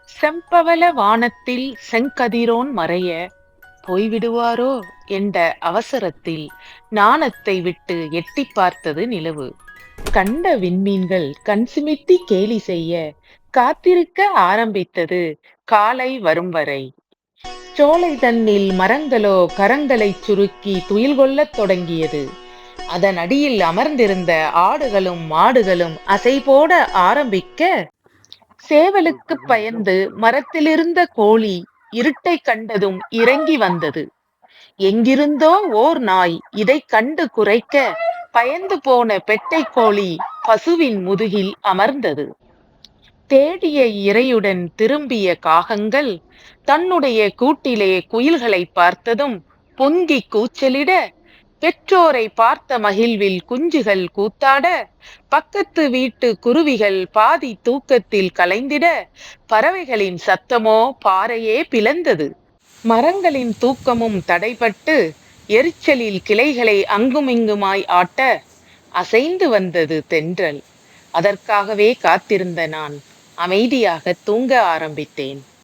செம்பவள வானத்தில் செங்கதிரோன் மறைய போய்விடுவாரோ என்ற அவசரத்தில் நாணத்தை விட்டு எட்டிப் பார்த்தது நிலவு. கண்ட விண்மீன்கள் கண் சிமிட்டி கேலி செய்ய காத்திருக்க ஆரம்பித்தது காலை வரும் வரை. சோலை தன்னில் மரங்களோ கரங்களைச் சுருக்கி துயில் கொள்ளத் தொடங்கியது. அதன் அடியில் அமர்ந்திருந்த ஆடுகளும் மாடுகளும் அசை போட ஆரம்பிக்க, சேவலுக்குப் பயந்து மரத்திலிருந்த கோழி இருட்டைக் கண்டதும் இறங்கி வந்தது. எங்கிருந்தோ ஓர் நாய் இதைக் கண்டு குரைக்க, பயந்து போன பெட்டைக் கோழி பசுவின் முதுகில் அமர்ந்தது. தேடிய இரையுடன் திரும்பிய காகங்கள் தன்னுடைய கூட்டிலே குயில்களைப் பார்த்ததும் பொங்கிக் கூச்சலிட, பெற்றோரை பார்த்த மகிழ்வில் குஞ்சுகள் கூத்தாட, பக்கத்து வீட்டு குருவிகள் பாதி தூக்கத்தில் கலைந்திட, பறவைகளின் சத்தமோ பாறையே பிளந்தது. மரங்களின் தூக்கமும் தடைபட்டு எரிச்சலில் கிளைகளை அங்குமிங்குமாய் ஆட்ட, அசைந்து வந்தது தென்றல். அதற்காகவே காத்திருந்த நான் அமைதியாக தூங்க ஆரம்பித்தேன்.